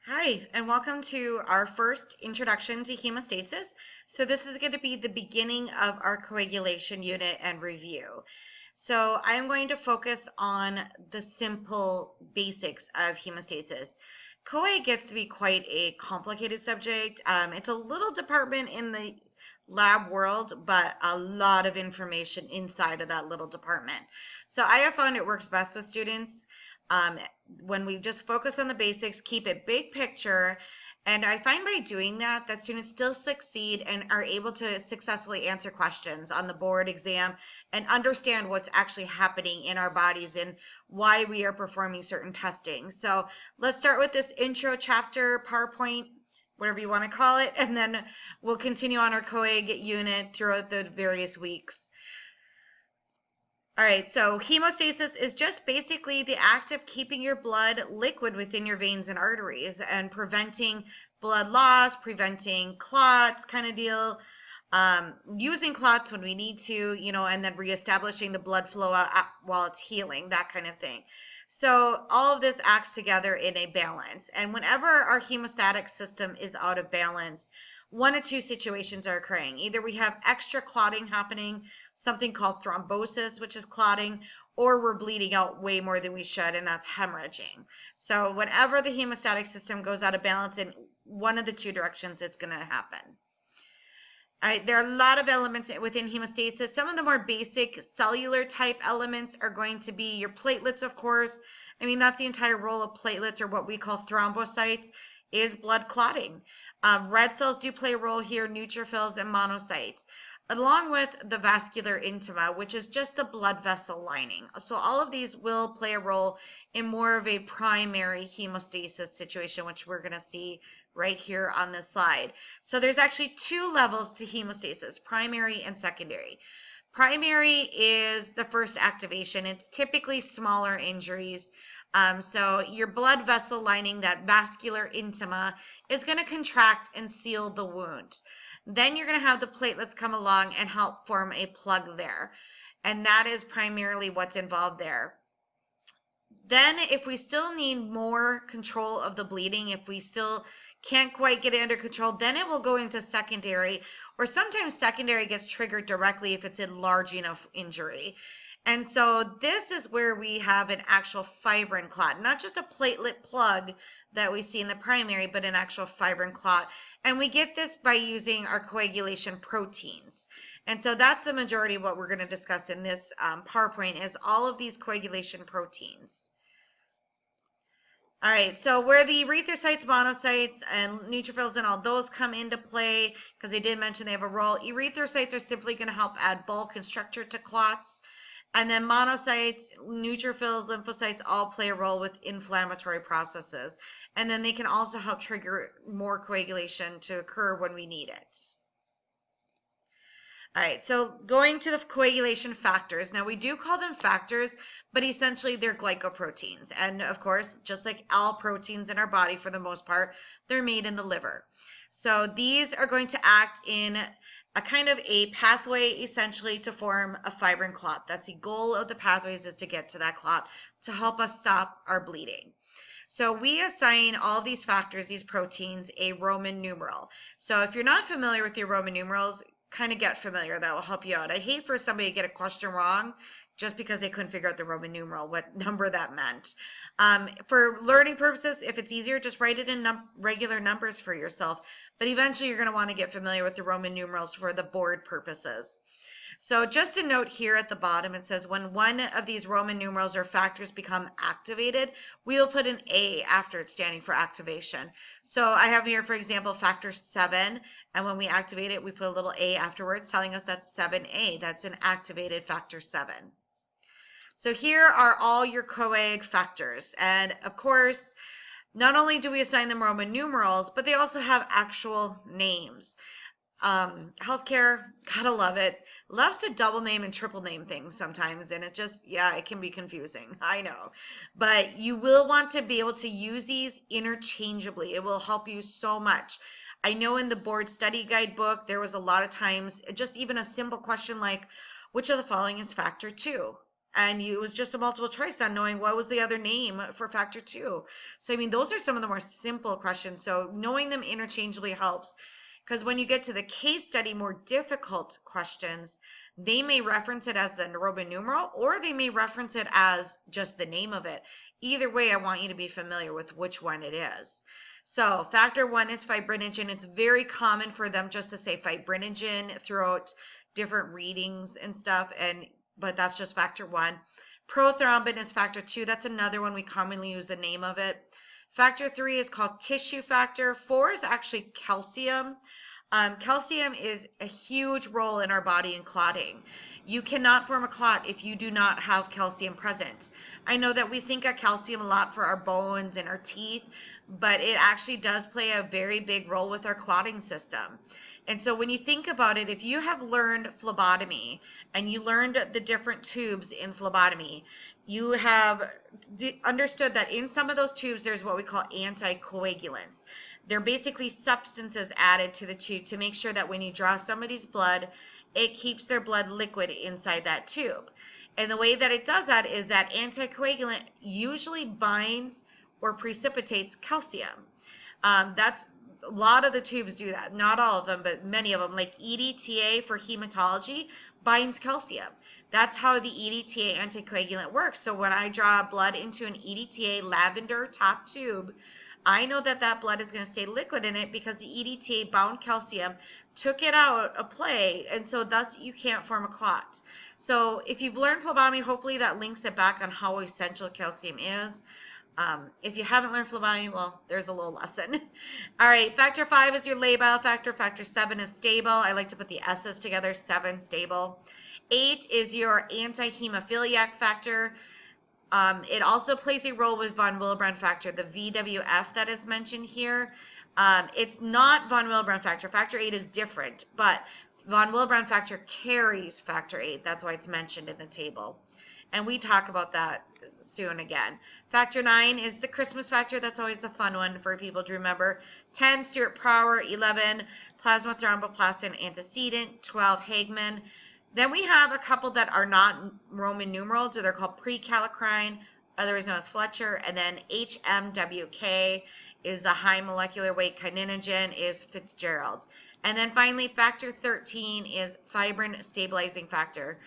Hi, and welcome to our first introduction to hemostasis. So this is going to be the beginning of our coagulation unit and review. So I am going to focus on the simple basics of hemostasis. Coag gets to be quite a complicated subject. It's a little department in the lab world, but a lot of information inside of that little department. So I have found it works best with students when we just focus on the basics, keep it big picture, and I find by doing that students still succeed and are able to successfully answer questions on the board exam and understand what's actually happening in our bodies and why we are performing certain testing. So let's start with this intro chapter, PowerPoint, whatever you want to call it, and then we'll continue on our coag unit throughout the various weeks. All right, so hemostasis is just basically the act of keeping your blood liquid within your veins and arteries and preventing blood loss, preventing clots kind of deal, using clots when we need to, and then reestablishing the blood flow while it's healing, that kind of thing. So all of this acts together in a balance. And whenever our hemostatic system is out of balance, one of two situations are occurring. Either we have extra clotting happening, something called thrombosis, which is clotting, or we're bleeding out way more than we should, and that's hemorrhaging. So whenever the hemostatic system goes out of balance in one of the two directions, it's going to happen. All right, there are a lot of elements within hemostasis. Some of the more basic cellular type elements are going to be your platelets, of course. I mean, that's the entire role of platelets, or what we call thrombocytes, is blood clotting. Red cells do play a role here, neutrophils and monocytes, along with the vascular intima, which is just the blood vessel lining. So all of these will play a role in more of a primary hemostasis situation, which we're going to see right here on this slide. So there's actually two levels to hemostasis, primary and secondary. Primary is the first activation. It's typically smaller injuries. So your blood vessel lining, that vascular intima, is going to contract and seal the wound. Then you're going to have the platelets come along and help form a plug there. And that is primarily what's involved there. Then if we still need more control of the bleeding, if we still can't quite get it under control, then it will go into secondary, or sometimes secondary gets triggered directly if it's a large enough injury. And so this is where we have an actual fibrin clot, not just a platelet plug that we see in the primary, but an actual fibrin clot. And we get this by using our coagulation proteins. And so that's the majority of what we're going to discuss in this PowerPoint is all of these coagulation proteins. All right, so where the erythrocytes, monocytes, and neutrophils and all those come into play, because they did mention they have a role, erythrocytes are simply going to help add bulk and structure to clots. And then monocytes, neutrophils, lymphocytes all play a role with inflammatory processes. And then they can also help trigger more coagulation to occur when we need it. All right, so going to the coagulation factors. Now, we do call them factors, but essentially they're glycoproteins. And of course, just like all proteins in our body for the most part, they're made in the liver. So these are going to act in a kind of a pathway essentially to form a fibrin clot. That's the goal of the pathways, is to get to that clot to help us stop our bleeding. So we assign all these factors, these proteins, a Roman numeral. So if you're not familiar with your Roman numerals, kind of get familiar. That will help you out. I hate for somebody to get a question wrong just because they couldn't figure out the Roman numeral, what number that meant. For learning purposes, if it's easier, just write it in regular numbers for yourself. But eventually you're going to want to get familiar with the Roman numerals for the board purposes. So just a note here at the bottom, it says when one of these Roman numerals or factors become activated, we will put an A after it standing for activation. So I have here, for example, factor 7, and when we activate it, we put a little A afterwards telling us that's 7A. That's an activated factor 7. So here are all your coag factors. And of course, not only do we assign them Roman numerals, but they also have actual names. Healthcare, gotta love it. Loves to double name and triple name things sometimes, and it just, yeah, it can be confusing. I know. But you will want to be able to use these interchangeably. It will help you so much. I know in the board study guide book, there was a lot of times, just even a simple question like, which of the following is factor 2? and it was just a multiple choice on knowing what was the other name for factor 2. So, I mean, those are some of the more simple questions. So knowing them interchangeably helps, because when you get to the case study, more difficult questions, they may reference it as the Roman numeral, or they may reference it as just the name of it. Either way, I want you to be familiar with which one it is. So factor 1 is fibrinogen. It's very common for them just to say fibrinogen throughout different readings and stuff, but that's just factor 1. Prothrombin is factor 2. That's another one we commonly use the name of it. Factor 3 is called tissue factor. 4 is actually calcium. Calcium is a huge role in our body in clotting. You cannot form a clot if you do not have calcium present. I know that we think of calcium a lot for our bones and our teeth, but it actually does play a very big role with our clotting system. And so when you think about it, if you have learned phlebotomy and you learned the different tubes in phlebotomy, you have understood that in some of those tubes there's what we call anticoagulants. They're basically substances added to the tube to make sure that when you draw somebody's blood, it keeps their blood liquid inside that tube. And the way that it does that is that anticoagulant usually binds or precipitates calcium. That's a lot of the tubes do that. Not all of them, but many of them, like EDTA for hematology, binds calcium. That's how the EDTA anticoagulant works. So when I draw blood into an EDTA lavender top tube, I know that that blood is going to stay liquid in it because the EDTA bound calcium took it out of play, and so thus you can't form a clot. So if you've learned phlebotomy, hopefully that links it back on how essential calcium is. If you haven't learned phlebotomy, well, there's a little lesson. All right, factor 5 is your labile factor. Factor 7 is stable. I like to put the S's together, 7 stable. 8 is your anti-hemophiliac factor. It also plays a role with von Willebrand factor, the VWF that is mentioned here. It's not von Willebrand factor. Factor 8 is different, but von Willebrand factor carries factor 8. That's why it's mentioned in the table. And we talk about that soon again. Factor 9 is the Christmas factor. That's always the fun one for people to remember. 10, Stewart-Power. 11, plasma thromboplastin antecedent. 12, Hagman. Then we have a couple that are not Roman numerals, so they're called prekallikrein, otherwise known as Fletcher, and then HMWK is the high molecular weight kininogen, is Fitzgerald. And then finally, factor 13 is fibrin stabilizing factor.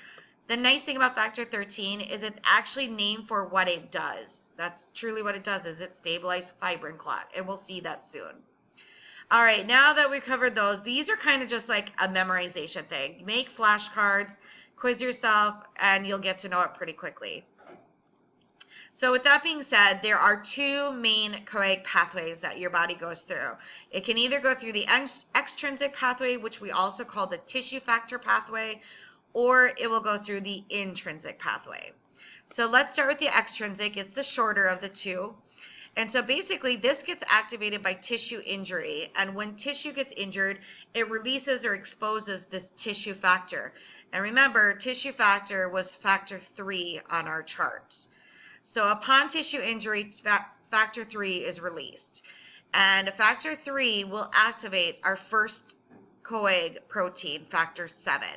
The nice thing about factor 13 is it's actually named for what it does. That's truly what it does, is it stabilizes fibrin clot, and we'll see that soon. All right, now that we've covered those, these are kind of just like a memorization thing. Make flashcards, quiz yourself, and you'll get to know it pretty quickly. So with that being said, there are two main coag pathways that your body goes through. It can either go through the extrinsic pathway, which we also call the tissue factor pathway, or it will go through the intrinsic pathway. So let's start with the extrinsic. It's the shorter of the two. And so basically this gets activated by tissue injury, and when tissue gets injured, it releases or exposes this tissue factor. And remember, tissue factor was factor 3 on our charts. So upon tissue injury, factor 3 is released. And factor 3 will activate our first coag protein, factor 7.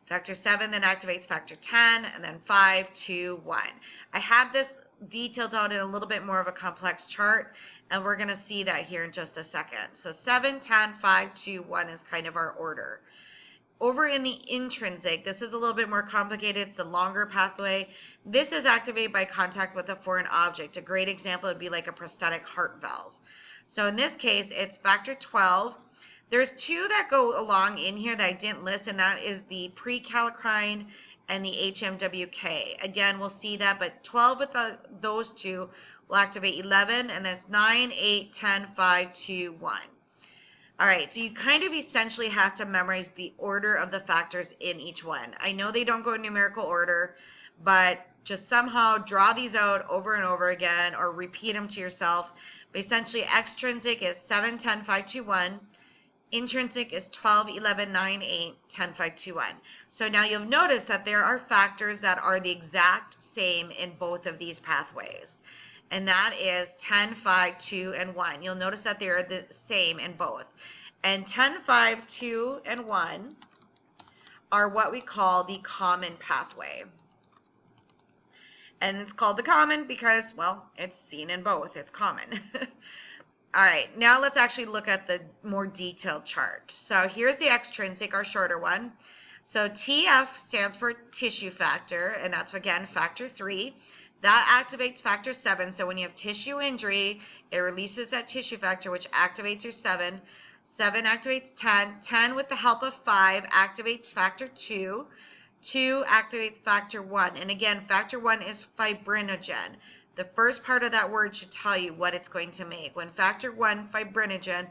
Factor 7 then activates factor 10, and then 5, 2, 1. I have this detailed out in a little bit more of a complex chart, and we're going to see that here in just a second. So 7, 10, 5, 2, 1 is kind of our order. Over in the intrinsic, this is a little bit more complicated. It's the longer pathway. This is activated by contact with a foreign object. A great example would be like a prosthetic heart valve. So in this case, it's factor 12. There's two that go along in here that I didn't list, and that is the prekallikrein and the HMWK. Again, we'll see that, but 12 with those two will activate 11, and that's 9, 8, 10, 5, 2, 1. All right, so you kind of essentially have to memorize the order of the factors in each one. I know they don't go in numerical order, but just somehow draw these out over and over again, or repeat them to yourself. But essentially, extrinsic is 7, 10, 5, 2, 1. Intrinsic is 12, 11, 9, 8, 10, 5, 2, 1. So now you'll notice that there are factors that are the exact same in both of these pathways. And that is 10, 5, 2, and 1. You'll notice that they are the same in both. And 10, 5, 2, and 1 are what we call the common pathway. And it's called the common because, well, it's seen in both. It's common. All right, now let's actually look at the more detailed chart. So here's the extrinsic, our shorter one. So TF stands for tissue factor, and that's, again, factor 3. That activates factor 7. So when you have tissue injury, it releases that tissue factor, which activates your 7. 7 activates 10. 10, with the help of 5, activates factor 2. 2 activates factor 1. And again, factor 1 is fibrinogen. The first part of that word should tell you what it's going to make. When factor 1, fibrinogen,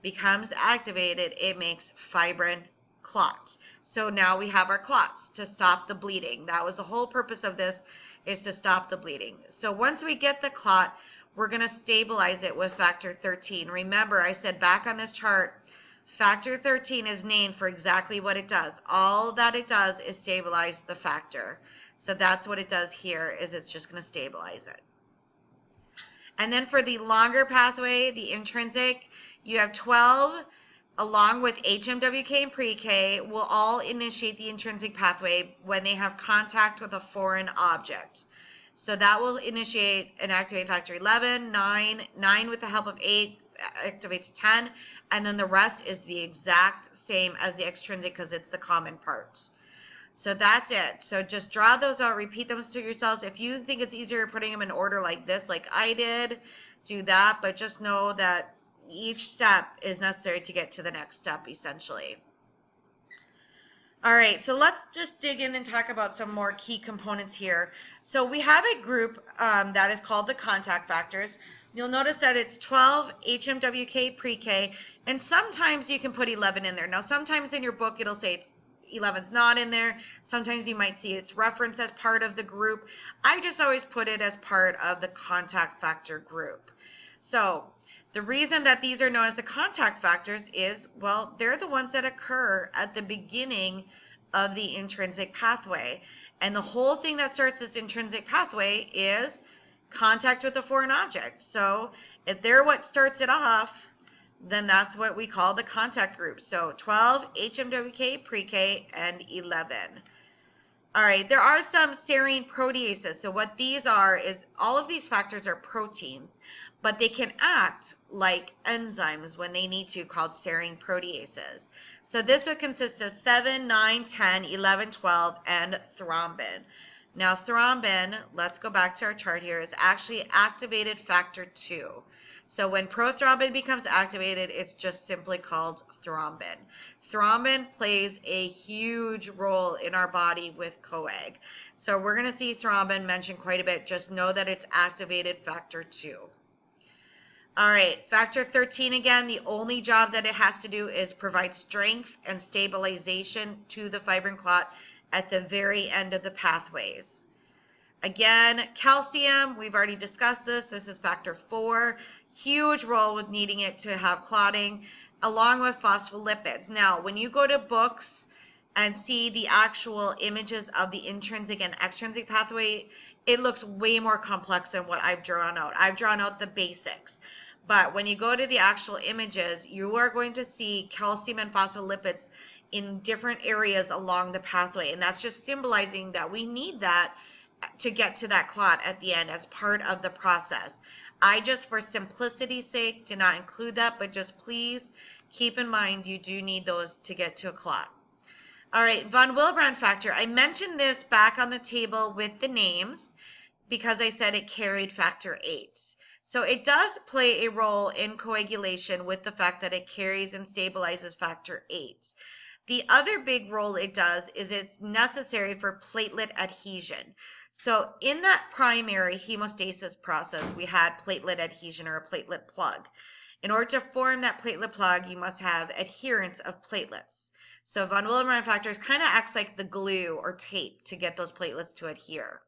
becomes activated, it makes fibrin clots. So now we have our clots to stop the bleeding. That was the whole purpose of this, is to stop the bleeding. So once we get the clot, we're going to stabilize it with factor 13. Remember, I said back on this chart, factor 13 is named for exactly what it does. All that it does is stabilize the factor. So that's what it does here, is it's just going to stabilize it. And then for the longer pathway, the intrinsic, you have 12, along with HMWK and pre-K, will all initiate the intrinsic pathway when they have contact with a foreign object. So that will initiate and activate factor 11, 9 with the help of 8, activates 10, and then the rest is the exact same as the extrinsic because it's the common part. So that's it. So just draw those out, repeat them to yourselves. If you think it's easier putting them in order like this, like I did, do that, but just know that each step is necessary to get to the next step, essentially. All right, so let's just dig in and talk about some more key components here. So we have a group that is called the contact factors. You'll notice that it's 12 HMWK pre-K, and sometimes you can put 11 in there. Now, sometimes in your book it'll say it's 11's not in there. Sometimes you might see it's referenced as part of the group. I just always put it as part of the contact factor group. So the reason that these are known as the contact factors is, well, they're the ones that occur at the beginning of the intrinsic pathway. And the whole thing that starts this intrinsic pathway is contact with a foreign object. So if they're what starts it off, then that's what we call the contact group. So 12, HMWK, pre-K, and 11. All right, there are some serine proteases. So what these are is all of these factors are proteins, but they can act like enzymes when they need to, called serine proteases. So this would consist of 7, 9, 10, 11, 12, and thrombin. Now thrombin, let's go back to our chart here, is actually activated factor 2. So when prothrombin becomes activated, it's just simply called thrombin. Thrombin plays a huge role in our body with coag. So we're going to see thrombin mentioned quite a bit. Just know that it's activated factor 2. All right, factor 13 again, the only job that it has to do is provide strength and stabilization to the fibrin clot at the very end of the pathways. Again, calcium, we've already discussed this. This is factor 4. Huge role with needing it to have clotting, along with phospholipids. Now, when you go to books and see the actual images of the intrinsic and extrinsic pathway, it looks way more complex than what I've drawn out. I've drawn out the basics. But when you go to the actual images, you are going to see calcium and phospholipids in different areas along the pathway. And that's just symbolizing that we need that to get to that clot at the end as part of the process. I just, for simplicity's sake, did not include that, but just please keep in mind you do need those to get to a clot. All right, von Willebrand factor. I mentioned this back on the table with the names because I said it carried factor 8. So it does play a role in coagulation with the fact that it carries and stabilizes factor 8. The other big role it does is it's necessary for platelet adhesion. So in that primary hemostasis process, we had platelet adhesion or a platelet plug. In order to form that platelet plug, you must have adherence of platelets. So von Willebrand factors kind of acts like the glue or tape to get those platelets to adhere.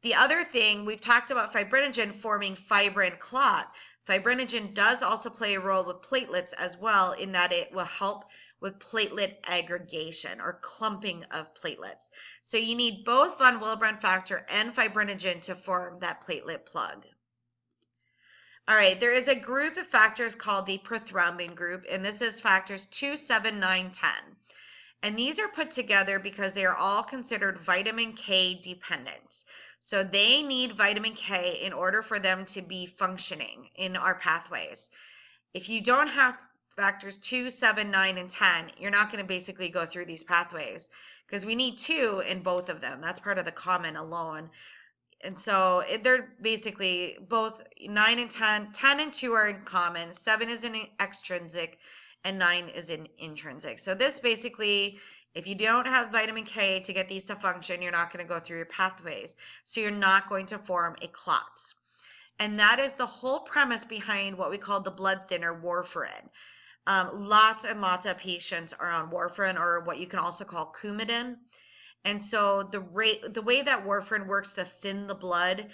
The other thing, we've talked about fibrinogen forming fibrin clot. Fibrinogen does also play a role with platelets as well, in that it will help with platelet aggregation or clumping of platelets. So you need both von Willebrand factor and fibrinogen to form that platelet plug. All right, there is a group of factors called the prothrombin group, and this is factors 2, 7, 9, 10. And these are put together because they are all considered vitamin K dependent. So they need vitamin K in order for them to be functioning in our pathways. If you don't have factors 2, 7, 9, and 10, you're not going to basically go through these pathways because we need 2 in both of them. That's part of the common alone. And so they're basically both 9 and 10. 10 and 2 are in common. 7 is in extrinsic and 9 is in intrinsic. So this basically, if you don't have vitamin K to get these to function, you're not going to go through your pathways. So you're not going to form a clot. And that is the whole premise behind what we call the blood thinner warfarin. Lots and lots of patients are on warfarin, or what you can also call Coumadin. And so the way that warfarin works to thin the blood,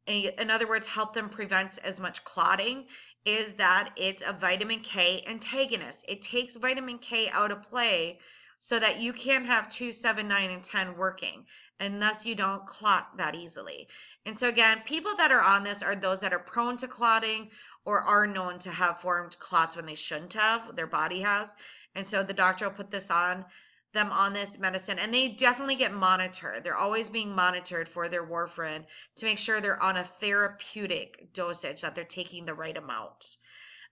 in other words, help them prevent as much clotting, is that it's a vitamin K antagonist. It takes vitamin K out of play so that you can have 2, 7, 9, and 10 working, and thus you don't clot that easily. And so again, people that are on this are those that are prone to clotting or are known to have formed clots when they shouldn't have, their body has. And so the doctor will put them on this medicine, and they definitely get monitored. They're always being monitored for their warfarin to make sure they're on a therapeutic dosage, that they're taking the right amount.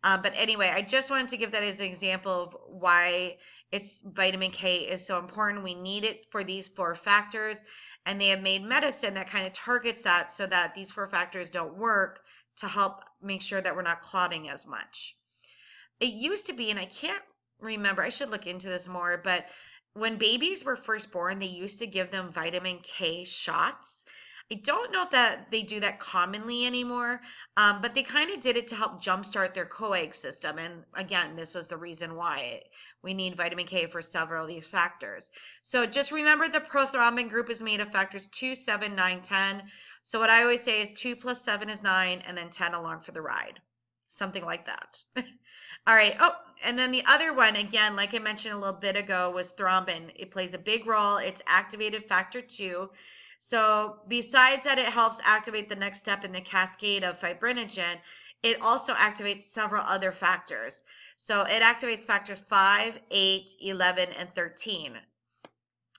But anyway, I just wanted to give that as an example of why vitamin K is so important. We need it for these 4 factors, and they have made medicine that kind of targets that so that these 4 factors don't work, to help make sure that we're not clotting as much. It used to be, and I can't remember, I should look into this more, but when babies were first born, they used to give them vitamin K shots. I don't know that they do that commonly anymore, but they kind of did it to help jumpstart their coag system. And again, this was the reason why we need vitamin K for several of these factors. So just remember, the prothrombin group is made of factors 2, 7, 9, 10. So what I always say is 2 plus 7 is 9, and then 10 along for the ride. Something like that. All right. Oh, and then the other one, again, like I mentioned a little bit ago, was thrombin. It plays a big role. It's activated factor 2. So besides that, it helps activate the next step in the cascade of fibrinogen, it also activates several other factors. So it activates factors 5, 8, 11, and 13.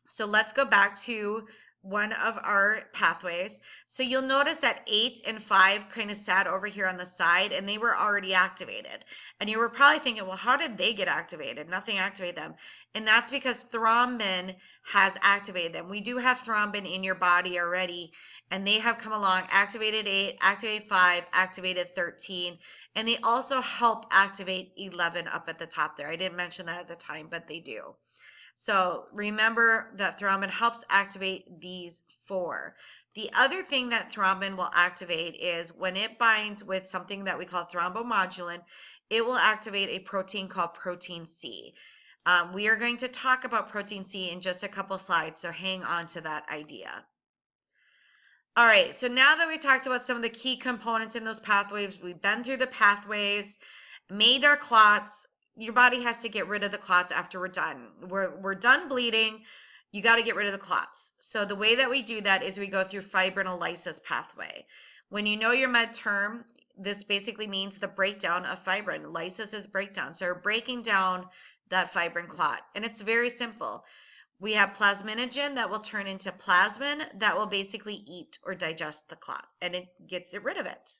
So let's go back to one of our pathways. So you'll notice that 8 and 5 kind of sat over here on the side, and they were already activated. And you were probably thinking, well, how did they get activated? Nothing activated them. And that's because thrombin has activated them. We do have thrombin in your body already, and they have come along, activated 8, activated 5, activated 13, and they also help activate 11 up at the top there. I didn't mention that at the time, but they do. So remember that thrombin helps activate these 4. The other thing that thrombin will activate is when it binds with something that we call thrombomodulin, it will activate a protein called protein C. We are going to talk about protein C in just a couple slides, so hang on to that idea. All right, so now that we talked about some of the key components in those pathways, we've been through the pathways, made our clots. Your body has to get rid of the clots after we're done. We're done bleeding. You got to get rid of the clots. So the way that we do that is we go through fibrinolysis pathway. When you know your med term, this basically means the breakdown of fibrin. Lysis is breakdown. So we're breaking down that fibrin clot. And it's very simple. We have plasminogen that will turn into plasmin that will basically eat or digest the clot, and it gets rid of it.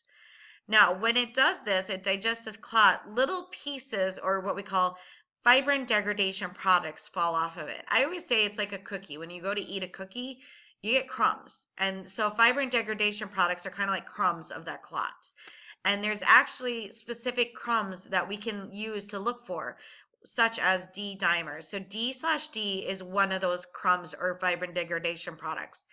Now, when it does this, it digests this clot, little pieces, or what we call fibrin degradation products, fall off of it. I always say it's like a cookie. When you go to eat a cookie, you get crumbs. And so fibrin degradation products are kind of like crumbs of that clot. And there's actually specific crumbs that we can use to look for, such as D-dimer. So D/D is one of those crumbs or fibrin degradation products.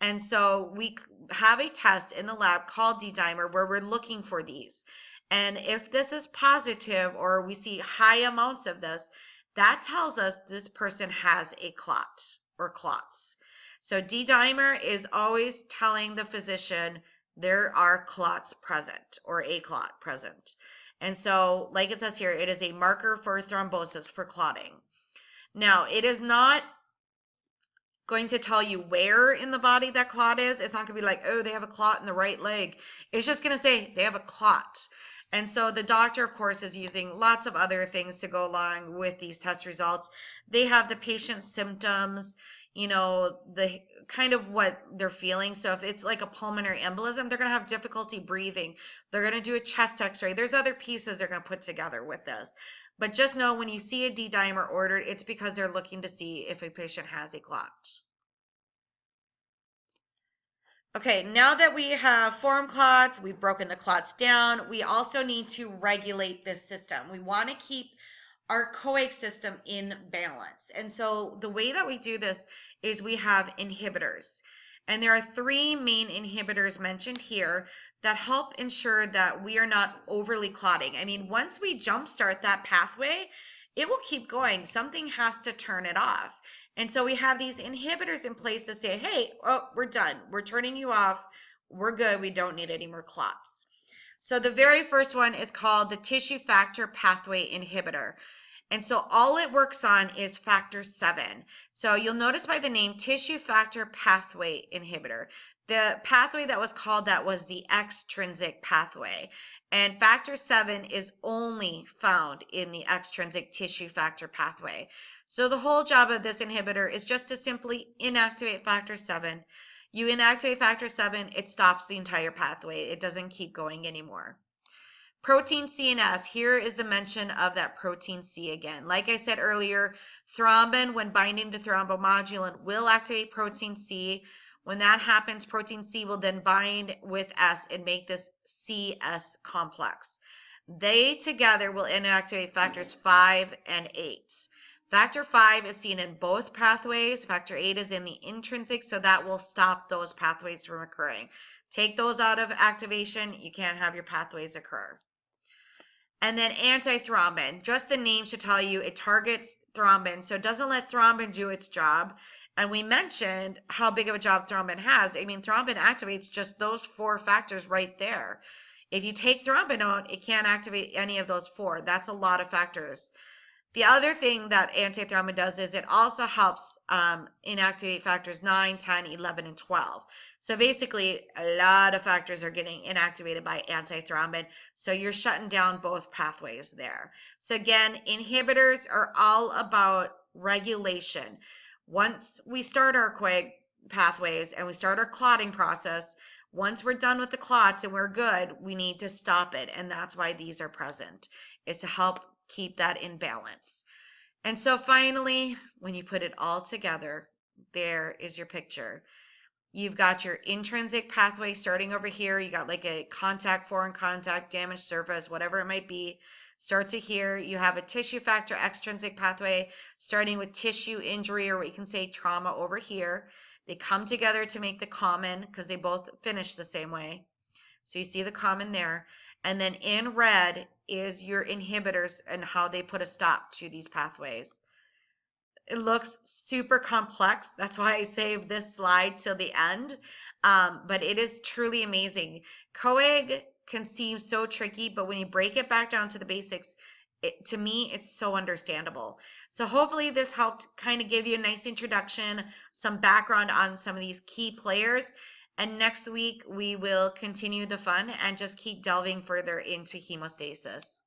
And so we have a test in the lab called D-dimer where we're looking for these. And if this is positive or we see high amounts of this, that tells us this person has a clot or clots. So D-dimer is always telling the physician there are clots present or a clot present. And so, like it says here, it is a marker for thrombosis, for clotting. Now, it is not going to tell you where in the body that clot is. It's not going to be like, oh, they have a clot in the right leg. It's just going to say they have a clot. And so the doctor, of course, is using lots of other things to go along with these test results. They have the patient's symptoms, you know, the kind of what they're feeling. So if it's like a pulmonary embolism, they're going to have difficulty breathing. They're going to do a chest x-ray. There's other pieces they're going to put together with this. But just know when you see a D-dimer ordered, it's because they're looking to see if a patient has a clot. Okay, now that we have formed clots, we've broken the clots down, we also need to regulate this system. We want to keep our coag system in balance. And so the way that we do this is we have inhibitors. And there are 3 main inhibitors mentioned here that help ensure that we are not overly clotting. I mean, once we jumpstart that pathway, it will keep going. Something has to turn it off. And so we have these inhibitors in place to say, hey, oh, we're done. We're turning you off. We're good. We don't need any more clots. So the very first one is called the tissue factor pathway inhibitor. And so all it works on is factor 7. So you'll notice by the name tissue factor pathway inhibitor, the pathway that was called that was the extrinsic pathway. And factor 7 is only found in the extrinsic tissue factor pathway. So the whole job of this inhibitor is just to simply inactivate factor 7. You inactivate factor 7, it stops the entire pathway. It doesn't keep going anymore. Protein C and S, here is the mention of that protein C again. Like I said earlier, thrombin, when binding to thrombomodulin, will activate protein C. When that happens, protein C will then bind with S and make this CS complex. They together will inactivate factors 5 and 8. Factor 5 is seen in both pathways. Factor 8 is in the intrinsic, so that will stop those pathways from occurring. Take those out of activation, you can't have your pathways occur. And then antithrombin, just the name should tell you it targets thrombin, so it doesn't let thrombin do its job. And we mentioned how big of a job thrombin has. I mean, thrombin activates just those 4 factors right there. If you take thrombin out, it can't activate any of those 4. That's a lot of factors. The other thing that antithrombin does is it also helps inactivate factors 9, 10, 11, and 12. So basically, a lot of factors are getting inactivated by antithrombin. So you're shutting down both pathways there. So again, inhibitors are all about regulation. Once we start our coag pathways and we start our clotting process, once we're done with the clots and we're good, we need to stop it. And that's why these are present, is to help keep that in balance. And so finally, when you put it all together, there is your picture. You've got your intrinsic pathway starting over here. You got like a contact, foreign contact, damaged surface, whatever it might be. Starts it here. You have a tissue factor extrinsic pathway starting with tissue injury, or what you can say trauma over here. They come together to make the common because they both finish the same way. So you see the common there. And then in red is your inhibitors and how they put a stop to these pathways. It looks super complex. That's why I saved this slide till the end. But it is truly amazing. Coag can seem so tricky, but when you break it back down to the basics, to me, it's so understandable. So hopefully this helped kind of give you a nice introduction, some background on some of these key players. And next week, we will continue the fun and just keep delving further into hemostasis.